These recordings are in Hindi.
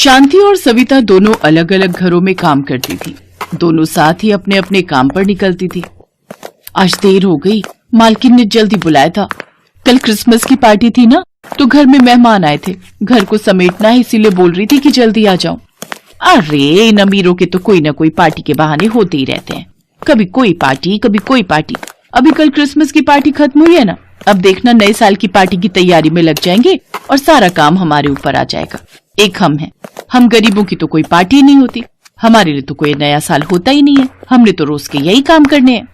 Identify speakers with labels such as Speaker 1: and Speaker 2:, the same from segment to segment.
Speaker 1: शांति और सविता दोनों अलग अलग घरों में काम करती थी। दोनों साथ ही अपने अपने काम पर निकलती थी। आज देर हो गई, मालकिन ने जल्दी बुलाया था। कल क्रिसमस की पार्टी थी ना, तो घर में मेहमान आए थे। घर को समेटना है, इसीलिए बोल रही थी कि जल्दी आ जाऊं। अरे इन अमीरों के तो कोई ना कोई पार्टी के बहाने होते ही रहते हैं। कभी कोई पार्टी, कभी कोई पार्टी। अभी कल क्रिसमस की पार्टी खत्म हुई है ना, अब देखना नए साल की पार्टी की तैयारी में लग जाएंगे और सारा काम हमारे ऊपर आ जाएगा। एक हम हैं, हम गरीबों की तो कोई पार्टी नहीं होती, हमारे लिए तो कोई नया साल होता ही नहीं है। हमने तो रोज के यही काम करने हैं।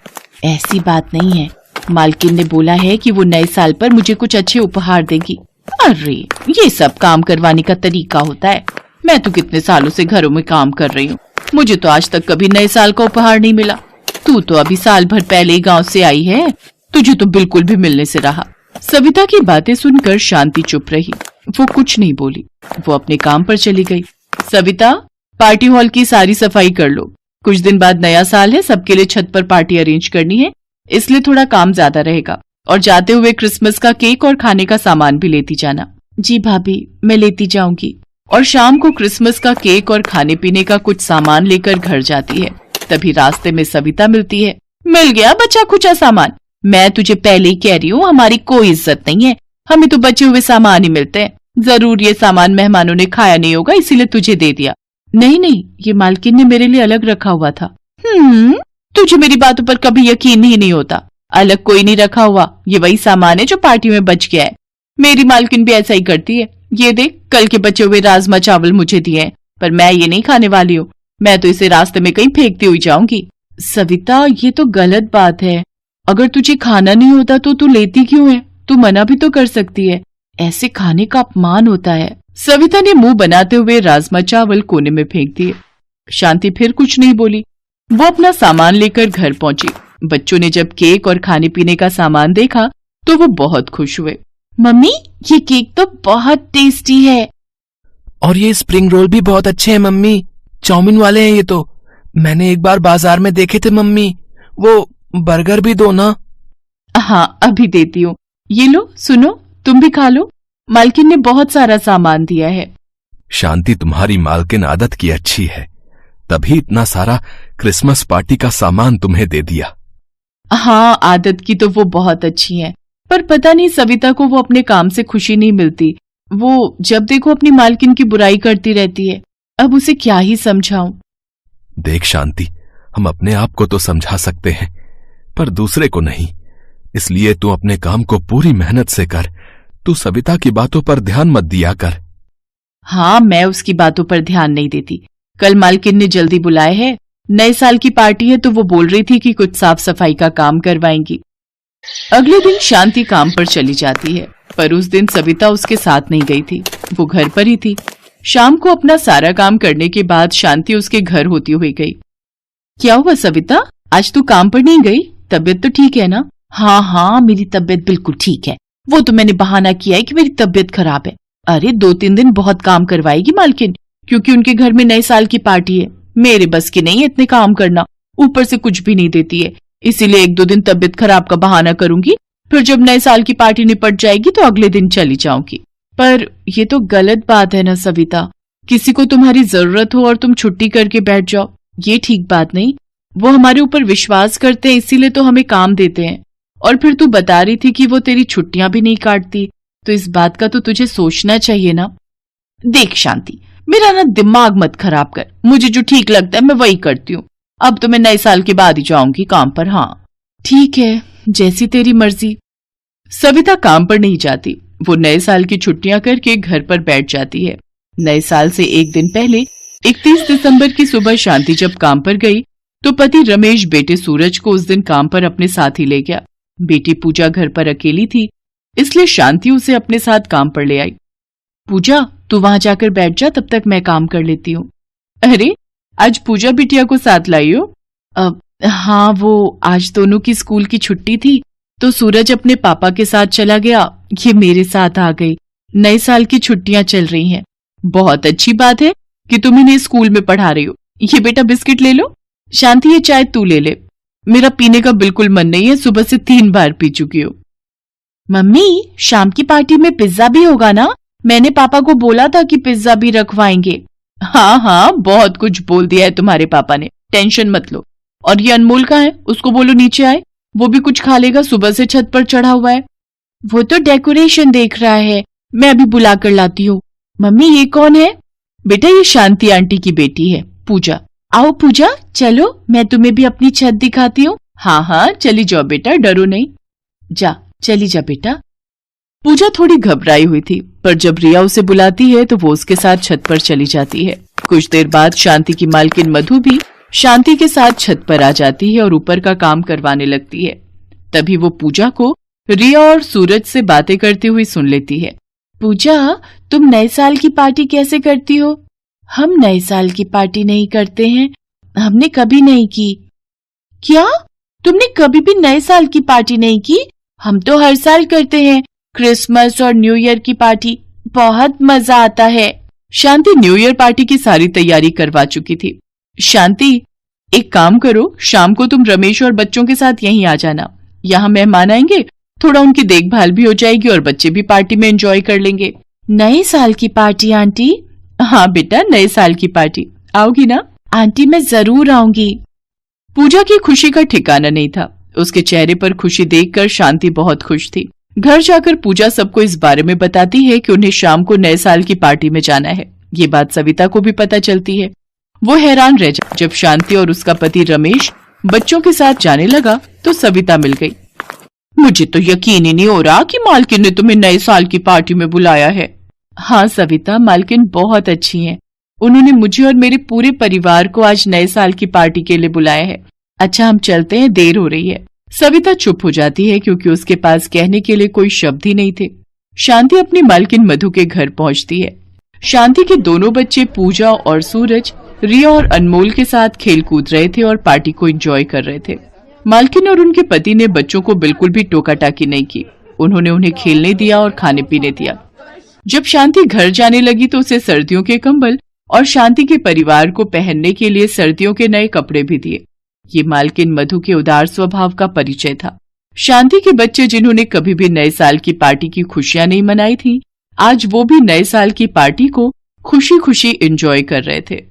Speaker 1: ऐसी बात नहीं है, मालकिन ने बोला है कि वो नए साल पर मुझे कुछ अच्छे उपहार देगी। अरे ये सब काम करवाने का तरीका होता है। मैं तो कितने सालों से घरों में काम कर रही हूँ, मुझे तो आज तक कभी नए साल का उपहार नहीं मिला। तू तो अभी साल भर पहले ही गांव से आई है, तुझे तो बिल्कुल भी मिलने से रहा। सविता की बातें सुनकर शांति चुप रही, वो कुछ नहीं बोली। वो अपने काम पर चली गई। सविता, पार्टी हॉल की सारी सफाई कर लो। कुछ दिन बाद नया साल है, सबके लिए छत पर पार्टी अरेंज करनी है, इसलिए थोड़ा काम ज्यादा रहेगा। और जाते हुए क्रिसमस का केक और खाने का सामान भी लेती जाना। जी भाभी, मैं लेती जाऊंगी। और शाम को क्रिसमस का केक और खाने पीने का कुछ सामान लेकर घर जाती है। तभी रास्ते में सविता मिलती है। मिल गया बचा खुचा सामान। मैं तुझे पहले ही कह रही हूँ, हमारी कोई इज्जत नहीं है, हमें तो बचे हुए सामान ही मिलते हैं। जरूर ये सामान मेहमानों ने खाया नहीं होगा, इसीलिए तुझे दे दिया। नहीं नहीं, ये मालकिन ने मेरे लिए अलग रखा हुआ था। तुझे मेरी बातों पर कभी यकीन ही नहीं होता। अलग कोई नहीं रखा हुआ, ये वही सामान है जो पार्टी में बच गया है। मेरी मालकिन भी ऐसा ही करती है। ये देख, कल के बचे हुए राजमा चावल मुझे दिए हैं, पर मैं ये नहीं खाने वाली हूँ। मैं तो इसे रास्ते में कहीं फेंकती हुई जाऊंगी। सविता, ये तो गलत बात है। अगर तुझे खाना नहीं होता तो तू लेती क्यों है? तू मना भी तो कर सकती है। ऐसे खाने का अपमान होता है। सविता ने मुंह बनाते हुए राजमा चावल कोने में फेंक दिए। शांति फिर कुछ नहीं बोली। वो अपना सामान लेकर घर पहुंची। बच्चों ने जब केक और खाने पीने का सामान देखा तो वो बहुत खुश हुए। मम्मी, ये केक तो बहुत टेस्टी है।
Speaker 2: और ये स्प्रिंग रोल भी बहुत अच्छे हैं मम्मी। चाउमीन वाले हैं ये तो। मैंने एक बार बाजार में देखे थे मम्मी। वो बर्गर भी दो ना।
Speaker 1: हाँ, अभी देती हूँ। ये लो, सुनो, तुम भी खा लो। मालकिन ने बहुत सारा सामान दिया है।
Speaker 2: शांति, तुम्हारी मालकिन आदत की अच्छी है, तभी इतना सारा क्रिसमस पार्टी का सामान तुम्हें दे दिया।
Speaker 1: हाँ, आदत की तो वो बहुत अच्छी है, पर पता नहीं सविता को वो अपने काम से खुशी नहीं मिलती। वो जब देखो अपनी मालकिन की बुराई करती रहती है। अब उसे क्या ही समझाऊं।
Speaker 2: देख शांति, हम अपने आप को तो समझा सकते हैं, पर दूसरे को नहीं। इसलिए तू अपने काम को पूरी मेहनत से कर। तू सविता की बातों पर ध्यान मत दिया कर।
Speaker 1: हाँ, मैं उसकी बातों पर ध्यान नहीं देती। कल मालकिन ने जल्दी बुलाए है, नए साल की पार्टी है, तो वो बोल रही थी कि कुछ साफ सफाई का काम करवाएंगी। अगले दिन शांति काम पर चली जाती है, पर उस दिन सविता उसके साथ नहीं गई थी। वो घर पर ही थी। शाम को अपना सारा काम करने के बाद शांति उसके घर होती हुई गई। क्या हुआ सविता, आज तू काम पर नहीं गई? तबीयत तो ठीक है ना? हाँ हाँ, मेरी तबीयत बिल्कुल ठीक है। वो तो मैंने बहाना किया है कि मेरी तबीयत खराब है। अरे 2-3 दिन बहुत काम करवाएगी मालकिन, क्योंकि उनके घर में नए साल की पार्टी है। मेरे बस की नहीं है इतने काम करना, ऊपर से कुछ भी नहीं देती है। इसीलिए 1-2 दिन तबीयत खराब का बहाना करूंगी, फिर जब नए साल की पार्टी निपट जाएगी तो अगले दिन चली जाऊंगी। पर ये तो गलत बात है ना सविता, किसी को तुम्हारी जरूरत हो और तुम छुट्टी करके बैठ जाओ, ये ठीक बात नहीं। वो हमारे ऊपर विश्वास करते हैं, इसीलिए तो हमें काम देते हैं। और फिर तू बता रही थी कि वो तेरी छुट्टियां भी नहीं काटती, तो इस बात का तो तुझे सोचना चाहिए ना। देख शांति, मेरा ना दिमाग मत खराब कर। मुझे जो ठीक लगता है मैं वही करती हूँ। अब तो मैं नए साल के बाद ही जाऊंगी काम पर। हाँ ठीक है, जैसी तेरी मर्जी। सविता काम पर नहीं जाती। वो नए साल की छुट्टियां करके घर पर बैठ जाती है। नए साल से एक दिन पहले 31 दिसंबर की सुबह शांति जब काम पर गई तो पति रमेश बेटे सूरज को उस दिन काम पर अपने साथ ही ले गया। बेटी पूजा घर पर अकेली थी, इसलिए शांति उसे अपने साथ काम पर ले आई। पूजा, तू वहां जाकर बैठ जा, तब तक मैं काम कर लेती हूँ। अरे, आज पूजा बिटिया को साथ लाई हो? हाँ, वो आज दोनों की स्कूल की छुट्टी थी, तो सूरज अपने पापा के साथ चला गया, ये मेरे साथ आ गई। नए साल की छुट्टियां चल रही हैं। बहुत अच्छी बात है कि तुम इन्हें स्कूल में पढ़ा रही हो। ये बेटा बिस्किट ले लो। शांति, ये चाय तू ले ले, मेरा पीने का बिल्कुल मन नहीं है, सुबह से 3 बार पी चुकी हूँ। मम्मी, शाम की पार्टी में पिज्जा भी होगा ना? मैंने पापा को बोला था कि पिज्जा भी रखवाएंगे। हाँ हाँ, बहुत कुछ बोल दिया है तुम्हारे पापा ने, टेंशन मत लो। और ये अनमोल कहाँ है? उसको बोलो नीचे आए, वो भी कुछ खा लेगा, सुबह से छत पर चढ़ा हुआ है। वो तो डेकोरेशन देख रहा है, मैं अभी बुला कर लाती हूँ। मम्मी ये कौन है? बेटा ये शांति आंटी की बेटी है, पूजा। आओ पूजा, चलो मैं तुम्हें भी अपनी छत दिखाती हूँ। हाँ हाँ चली जाओ बेटा, डरो नहीं। जा, चली जा बेटा। पूजा थोड़ी घबराई हुई थी, पर जब रिया उसे बुलाती है तो वो उसके साथ छत पर चली जाती है। कुछ देर बाद शांति की मालकिन मधु भी शांति के साथ छत पर आ जाती है और ऊपर का काम करवाने लगती है। तभी वो पूजा को रिया और सूरज से बातें करती हुई सुन लेती है। पूजा, तुम नए साल की पार्टी कैसे करती हो? हम नए साल की पार्टी नहीं करते हैं, हमने कभी नहीं की। क्या? तुमने कभी भी नए साल की पार्टी नहीं की? हम तो हर साल करते हैं, क्रिसमस और न्यू ईयर की पार्टी, बहुत मजा आता है। शांति न्यू ईयर पार्टी की सारी तैयारी करवा चुकी थी। शांति, एक काम करो, शाम को तुम रमेश और बच्चों के साथ यहीं आ जाना। यहाँ मेहमान आएंगे, थोड़ा उनकी देखभाल भी हो जाएगी और बच्चे भी पार्टी में एंजॉय कर लेंगे। नए साल की पार्टी आंटी? हाँ बेटा, नए साल की पार्टी, आओगी ना? आंटी मैं जरूर आऊंगी। पूजा की खुशी का ठिकाना नहीं था। उसके चेहरे पर खुशी देखकर शांति बहुत खुश थी। घर जाकर पूजा सबको इस बारे में बताती है कि उन्हें शाम को नए साल की पार्टी में जाना है। ये बात सविता को भी पता चलती है। वो हैरान रह जाती जब शांति और उसका पति रमेश बच्चों के साथ जाने लगा तो सविता मिल गई। मुझे तो यकीन ही नहीं हो रहा कि मालकिन ने तुम्हें नए साल की पार्टी में बुलाया है। हाँ सविता, मालकिन बहुत अच्छी हैं। उन्होंने मुझे और मेरे पूरे परिवार को आज नए साल की पार्टी के लिए बुलाया है। अच्छा हम चलते हैं, देर हो रही है। सविता चुप हो जाती है क्योंकि उसके पास कहने के लिए कोई शब्द ही नहीं थे। शांति अपनी मालकिन मधु के घर पहुंचती है। शांति के दोनों बच्चे पूजा और सूरज रिया और अनमोल के साथ खेल कूद रहे थे और पार्टी को एंजॉय कर रहे थे। मालकिन और उनके पति ने बच्चों को बिल्कुल भी टोका टाकी नहीं की। उन्होंने उन्हें खेलने दिया और खाने पीने दिया। जब शांति घर जाने लगी तो उसे सर्दियों के कंबल और शांति के परिवार को पहनने के लिए सर्दियों के नए कपड़े भी दिए। ये मालकिन मधु के उदार स्वभाव का परिचय था। शांति के बच्चे जिन्होंने कभी भी नए साल की पार्टी की खुशियां नहीं मनाई थी, आज वो भी नए साल की पार्टी को खुशी खुशी एंजॉय कर रहे थे।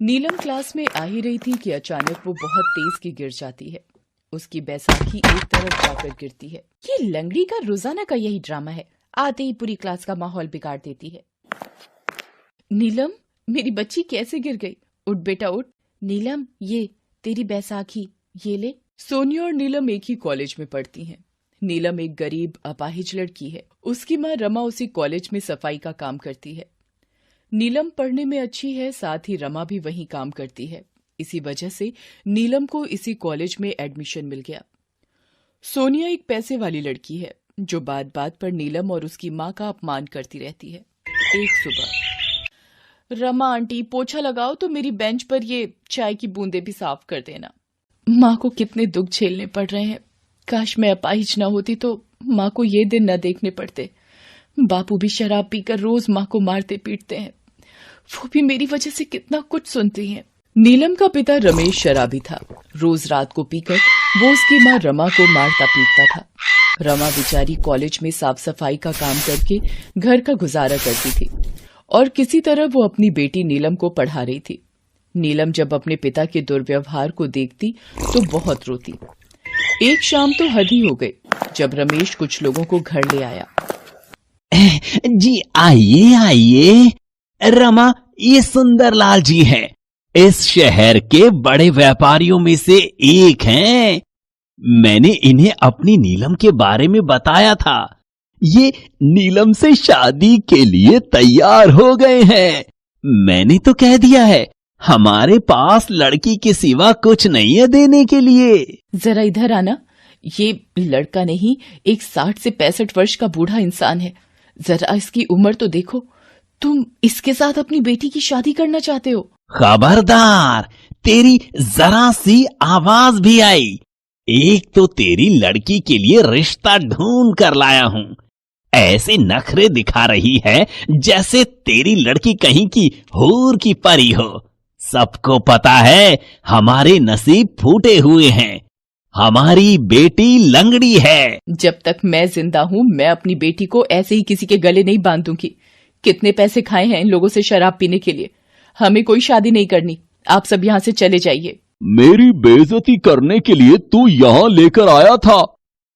Speaker 1: नीलम क्लास में आ ही रही थी कि अचानक वो बहुत तेज की गिर जाती है। उसकी बैसाखी एक तरफ जाकर गिरती है। ये लंगड़ी का रोजाना का यही ड्रामा है, आते ही पूरी क्लास का माहौल बिगाड़ देती है। नीलम, मेरी बच्ची कैसे गिर गई? उठ बेटा उठ। नीलम, ये तेरी बैसाखी, ये ले। सोनिया और नीलम एक ही कॉलेज में पढ़ती हैं। नीलम एक गरीब अपाहिज लड़की है। उसकी माँ रमा उसी कॉलेज में सफाई का काम करती है। नीलम पढ़ने में अच्छी है, साथ ही रमा भी वहीं काम करती है। इसी वजह से नीलम को इसी कॉलेज में एडमिशन मिल गया। सोनिया एक पैसे वाली लड़की है जो बात बात पर नीलम और उसकी माँ का अपमान करती रहती है। एक सुबह, रमा आंटी पोछा लगाओ तो मेरी बेंच पर ये चाय की बूंदें भी साफ कर देना। माँ को कितने दुख झेलने पड़ रहे हैं। काश मैं अपाहिज न होती तो माँ को ये दिन न देखने पड़ते। बापू भी शराब पीकर रोज माँ को मारते पीटते हैं। वो भी मेरी वजह से कितना कुछ सुनती हैं। नीलम का पिता रमेश शराबी था। रोज रात को पीकर वो उसकी माँ रमा को मारता पीटता था। रमा बेचारी कॉलेज में साफ सफाई का काम करके घर का गुजारा करती थी और किसी तरह वो अपनी बेटी नीलम को पढ़ा रही थी। नीलम जब अपने पिता के दुर्व्यवहार को देखती तो बहुत रोती। एक शाम तो हद ही हो गई जब रमेश कुछ लोगों को घर ले आया।
Speaker 3: जी आइए आइए, रमा ये सुंदरलाल जी हैं। इस शहर के बड़े व्यापारियों में से एक हैं। मैंने इन्हें अपनी नीलम के बारे में बताया था। ये नीलम से शादी के लिए तैयार हो गए हैं। मैंने तो कह दिया है हमारे पास लड़की के सिवा कुछ नहीं है देने के लिए।
Speaker 1: जरा इधर आना। ये लड़का नहीं, एक 60 से 65 वर्ष का बूढ़ा इंसान है। जरा इसकी उम्र तो देखो। तुम इसके साथ अपनी बेटी की शादी करना चाहते हो?
Speaker 3: खबरदार, तेरी जरा सी आवाज भी आई। एक तो तेरी लड़की के लिए रिश्ता ढूंढ कर लाया हूं। ऐसे नखरे दिखा रही है जैसे तेरी लड़की कहीं की हूर की परी हो। सबको पता है हमारे नसीब फूटे हुए हैं। हमारी बेटी लंगड़ी है।
Speaker 1: जब तक मैं जिंदा हूँ मैं अपनी बेटी को ऐसे ही किसी के गले नहीं बांध दूंगी। कितने पैसे खाए हैं इन लोगों से शराब पीने के लिए। हमें कोई शादी नहीं करनी। आप सब यहाँ से चले जाइए।
Speaker 3: मेरी बेइज्जती करने के लिए तू यहाँ लेकर आया था।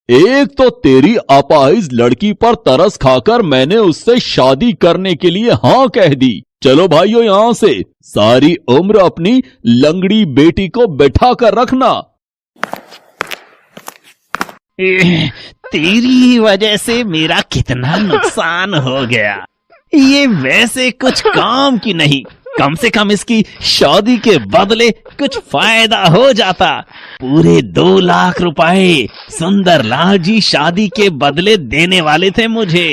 Speaker 3: एक तो तेरी अपाहिज लड़की पर तरस खाकर मैंने उससे शादी करने के लिए हाँ कह दी। चलो भाइयों यहाँ से, सारी उम्र अपनी लंगड़ी बेटी को बैठा कर रखना। तेरी वजह से मेरा कितना नुकसान हो गया। ये वैसे कुछ काम की नहीं, कम से कम इसकी शादी के बदले कुछ फायदा हो जाता। पूरे 2 लाख रुपए सुंदरलाल जी शादी के बदले देने वाले थे मुझे।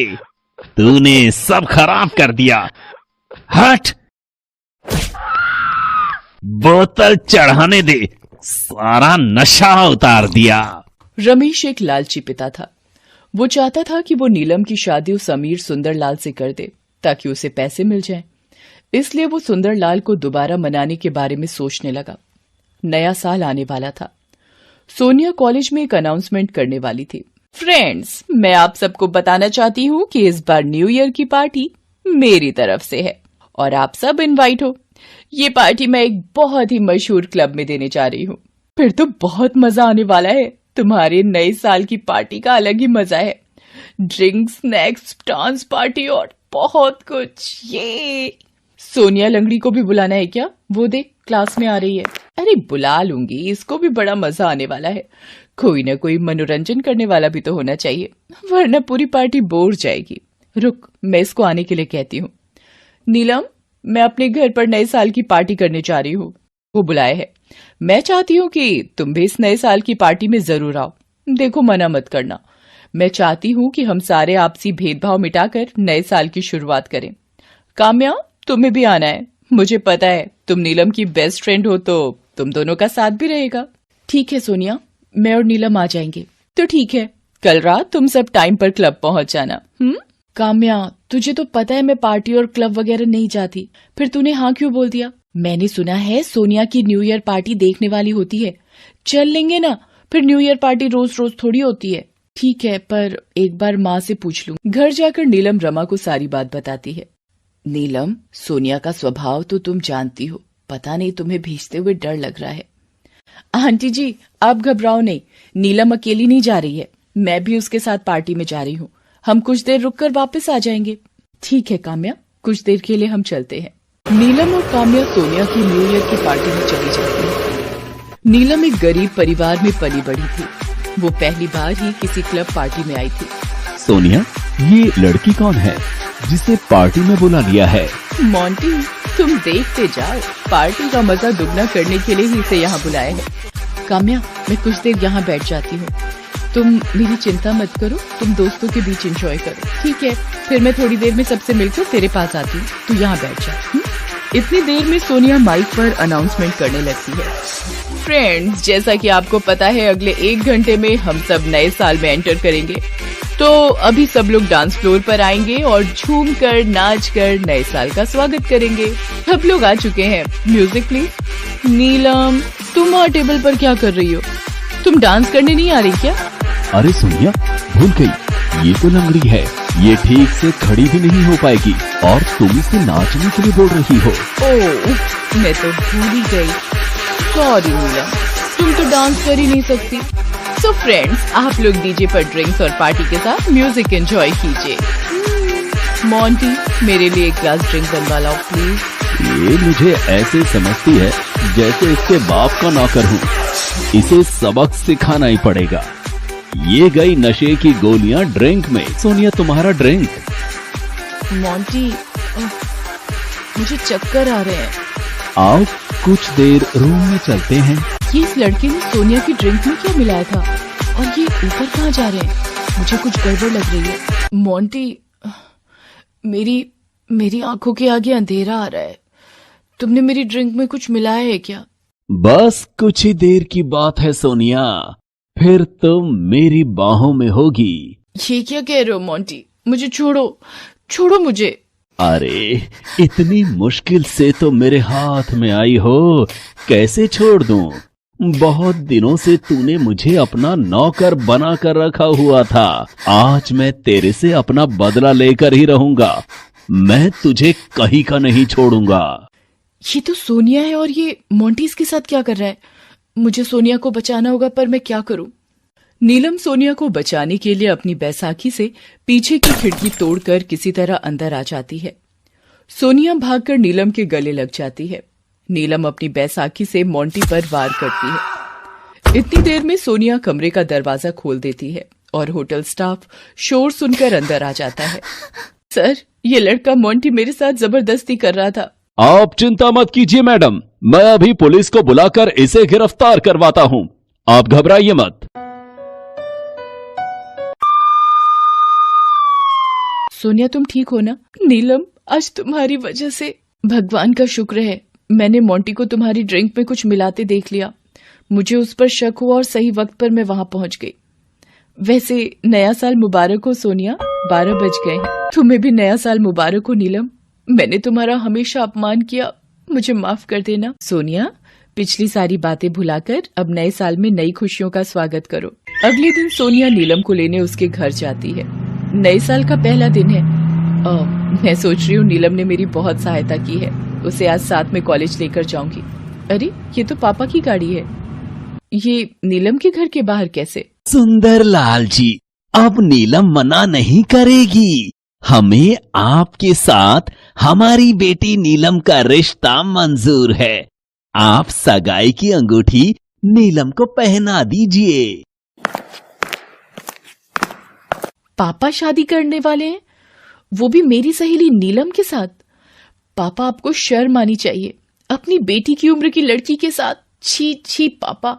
Speaker 3: तूने सब खराब कर दिया। हट, बोतल चढ़ाने दे, सारा नशा उतार दिया।
Speaker 1: रमेश एक लालची पिता था। वो चाहता था कि वो नीलम की शादी उस अमीर सुंदरलाल से कर दे ताकि उसे पैसे मिल जाएं। इसलिए वो सुंदरलाल को दोबारा मनाने के बारे में सोचने लगा। नया साल आने वाला था। सोनिया कॉलेज में एक अनाउंसमेंट करने वाली थी। फ्रेंड्स, मैं आप सबको बताना चाहती हूँ कि इस बार न्यू ईयर की पार्टी मेरी तरफ से है और आप सब इनवाइट हो। ये पार्टी मैं एक बहुत ही मशहूर क्लब में देने जा रही हूँ। फिर तो बहुत मजा आने वाला है। तुम्हारे नए साल की पार्टी का अलग ही मजा है। ड्रिंक्स, स्नैक्स, डांस पार्टी और बहुत कुछ। ये सोनिया लंगड़ी को भी बुलाना है क्या? वो देख क्लास में आ रही है। अरे बुला लूंगी, इसको भी बड़ा मजा आने वाला है। कोई ना कोई मनोरंजन करने वाला भी तो होना चाहिए, वरना पूरी पार्टी बोर जाएगी। रुक, मैं इसको आने के लिए कहती हूँ। नीलम, मैं अपने घर पर नए साल की पार्टी करने जा रही हूँ। वो बुलाए है। मैं चाहती हूँ कि तुम भी इस नए साल की पार्टी में जरूर आओ। देखो, मना मत करना। मैं चाहती हूँ कि हम सारे आपसी भेदभाव मिटाकर नए साल की शुरुआत करें। काम्या, तुम्हें भी आना है। मुझे पता है तुम नीलम की बेस्ट फ्रेंड हो, तो तुम दोनों का साथ भी रहेगा। ठीक है सोनिया, मैं और नीलम आ जाएंगे। तो ठीक है, कल रात तुम सब टाइम पर क्लब पहुंच जाना। काम्या, तुझे तो पता है मैं पार्टी और क्लब वगैरह नहीं जाती, फिर तूने हाँ क्यों बोल दिया? मैंने सुना है सोनिया की न्यू ईयर पार्टी देखने वाली होती है। चल लेंगे ना, फिर न्यू ईयर पार्टी रोज रोज थोड़ी होती है। ठीक है, पर एक बार माँ से पूछ लूं। घर जाकर नीलम रमा को सारी बात बताती है। नीलम, सोनिया का स्वभाव तो तुम जानती हो। पता नहीं तुम्हें भेजते हुए डर लग रहा है। आंटी जी, आप घबराओ नहीं। नीलम अकेली नहीं जा रही है, मैं भी उसके साथ पार्टी में जा रही हूँ। हम कुछ देर रुककर वापस आ जाएंगे। ठीक है काम्या, कुछ देर के लिए हम चलते हैं। नीलम और काम्या सोनिया की न्यू ईयर की पार्टी में चली जाती है। नीलम एक गरीब परिवार में पली बड़ी थी। वो पहली बार ही किसी क्लब पार्टी में आई थी।
Speaker 3: सोनिया, ये लड़की कौन है जिसे पार्टी में बुला लिया है?
Speaker 1: मोंटी, तुम देखते जाओ। पार्टी का मजा दुगना करने के लिए ही इसे यहाँ बुलाया है। काम्या, मैं कुछ देर यहाँ बैठ जाती हूँ। तुम मेरी चिंता मत करो, तुम दोस्तों के बीच एंजॉय करो। ठीक है, फिर मैं थोड़ी देर में सबसे मिलकर तेरे पास आती हूँ। तू यहाँ बैठ जा। इतनी देर में सोनिया माइक पर अनाउंसमेंट करने लगती है। फ्रेंड्स, जैसा कि आपको पता है अगले 1 घंटे में हम सब नए साल में एंटर करेंगे। तो अभी सब लोग डांस फ्लोर पर आएंगे और झूम कर नाच कर नए साल का स्वागत करेंगे। सब लोग आ चुके हैं। Music please. नीलम, तुम वहाँ टेबल पर क्या कर रही हो? तुम डांस करने नहीं आ रही क्या?
Speaker 3: अरे सोनिया, भूल गई, ये तो लंगड़ी है। ये ठीक से खड़ी भी नहीं हो पाएगी और तुम इसे नाचने के लिए बोल रही हो।
Speaker 1: ओह, मैं तो भूल ही गई। सॉरी नीलम, तुम तो डांस कर ही नहीं सकती। सो फ्रेंड्स, आप लोग डीजे पर ड्रिंक्स और पार्टी के साथ म्यूजिक एंजॉय कीजिए। मोंटी, मेरे लिए एक ग्लास ड्रिंक बनवा लाओ प्लीज।
Speaker 3: ये मुझे ऐसे समझती है जैसे इसके बाप का नौकर हूँ। इसे सबक सिखाना ही पड़ेगा। ये गई नशे की गोलियां ड्रिंक में। सोनिया, तुम्हारा ड्रिंक।
Speaker 1: मोंटी, मुझे चक्कर आ रहे हैं।
Speaker 3: आओ कुछ देर रूम में चलते हैं।
Speaker 1: ये इस लड़के ने सोनिया की ड्रिंक में क्या मिलाया था और ये ऊपर कहाँ जा रहे हैं? मुझे कुछ गड़बड़ लग रही है। मोंटी, मेरी आंखों के आगे अंधेरा आ रहा है। तुमने मेरी ड्रिंक में कुछ मिलाया है क्या?
Speaker 3: बस कुछ ही देर की बात है सोनिया, फिर तुम मेरी बाहों में होगी।
Speaker 1: ये क्या कह रहे हो मोंटी? मुझे छोड़ो मुझे।
Speaker 3: अरे, इतनी मुश्किल से तो मेरे हाथ में आई हो, कैसे छोड़ दूं? बहुत दिनों से तूने मुझे अपना नौकर बना कर रखा हुआ था। आज मैं तेरे से अपना बदला लेकर ही रहूंगा। मैं तुझे कहीं का नहीं छोड़ूंगा।
Speaker 1: ये तो सोनिया है और ये मोंटी इसके साथ क्या कर रहा है? मुझे सोनिया को बचाना होगा, पर मैं क्या करूं? नीलम सोनिया को बचाने के लिए अपनी बैसाखी से पीछे की खिड़की तोड़कर किसी तरह अंदर आ जाती है। सोनिया भागकर नीलम के गले लग जाती है। नीलम अपनी बैसाखी से मोंटी पर वार करती है। इतनी देर में सोनिया कमरे का दरवाजा खोल देती है और होटल स्टाफ शोर सुनकर अंदर आ जाता है। सर, ये लड़का मोंटी मेरे साथ जबरदस्ती कर रहा था।
Speaker 3: आप चिंता मत कीजिए मैडम, मैं अभी पुलिस को बुलाकर इसे गिरफ्तार करवाता हूँ। आप घबराइए मत।
Speaker 1: सोनिया, तुम ठीक हो ना? नीलम, आज तुम्हारी वजह से भगवान का शुक्र है मैंने मोंटी को तुम्हारी ड्रिंक में कुछ मिलाते देख लिया। मुझे उस पर शक हुआ और सही वक्त पर मैं वहां पहुंच गई। वैसे नया साल मुबारक हो सोनिया, 12 बज गए हैं। तुम्हें भी नया साल मुबारक हो नीलम। मैंने तुम्हारा हमेशा अपमान किया, मुझे माफ कर देना। सोनिया, पिछली सारी बातें भुलाकर अब नए साल में नई खुशियों का स्वागत करो। अगले दिन सोनिया नीलम को लेने उसके घर जाती है। नए साल का पहला दिन है। मैं सोच रही हूँ नीलम ने मेरी बहुत सहायता की है। उसे आज साथ में कॉलेज लेकर जाऊंगी। अरे, ये तो पापा की गाड़ी है। ये नीलम के घर के बाहर कैसे?
Speaker 3: सुंदरलाल जी, अब नीलम मना नहीं करेगी। हमें आपके साथ हमारी बेटी नीलम का रिश्ता मंजूर है। आप सगाई की अंगूठी नीलम को पहना दीजिए।
Speaker 1: पापा शादी करने वाले हैं, वो भी मेरी सहेली नीलम के साथ? पापा, आपको शर्म आनी चाहिए अपनी बेटी की उम्र की लड़की के साथ। छी छी पापा।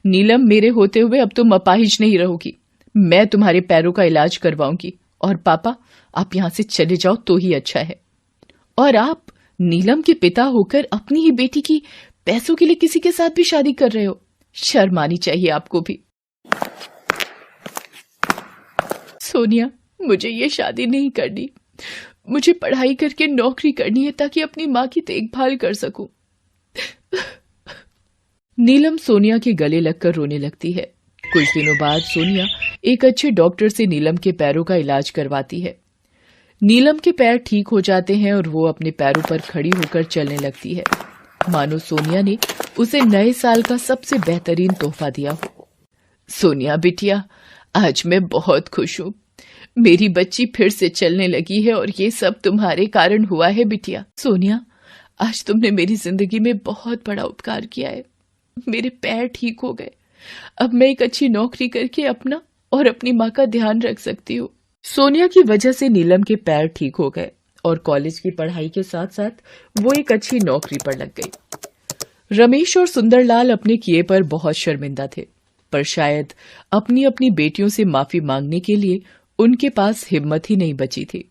Speaker 1: नीलम, मेरे होते हुए अब तुम अपाहिज नहीं रहोगी। मैं तुम्हारे पैरों का इलाज करवाऊंगी। और पापा, आप यहां से चले जाओ तो ही अच्छा है। और आप नीलम के पिता होकर अपनी ही बेटी की पैसों के लिए किसी के साथ भी शादी कर रहे हो। शर्म आनी चाहिए आपको भी। सोनिया, मुझे ये शादी नहीं करनी। मुझे पढ़ाई करके नौकरी करनी है ताकि अपनी माँ की देखभाल कर सकूं। नीलम सोनिया के गले लगकर रोने लगती है। कुछ दिनों बाद सोनिया एक अच्छे डॉक्टर से नीलम के पैरों का इलाज करवाती है। नीलम के पैर ठीक हो जाते हैं और वो अपने पैरों पर खड़ी होकर चलने लगती है, मानो सोनिया ने उसे नए साल का सबसे बेहतरीन तोहफा दिया हो। सोनिया बिटिया, आज मैं बहुत खुश हूँ। मेरी बच्ची फिर से चलने लगी है और ये सब तुम्हारे कारण हुआ है बिटिया। सोनिया, आज तुमने मेरी जिंदगी में बहुत बड़ा उपकार किया है। मेरे पैर ठीक हो गए। अब मैं एक अच्छी नौकरी करके अपना और अपनी माँ का ध्यान रख सकती हूँ। सोनिया की वजह से नीलम के पैर ठीक हो गए और कॉलेज की पढ़ाई के साथ साथ वो एक अच्छी नौकरी पर लग गई। रमेश और सुंदरलाल अपने किए पर बहुत शर्मिंदा थे, पर शायद अपनी अपनी बेटियों से माफी मांगने के लिए उनके पास हिम्मत ही नहीं बची थी।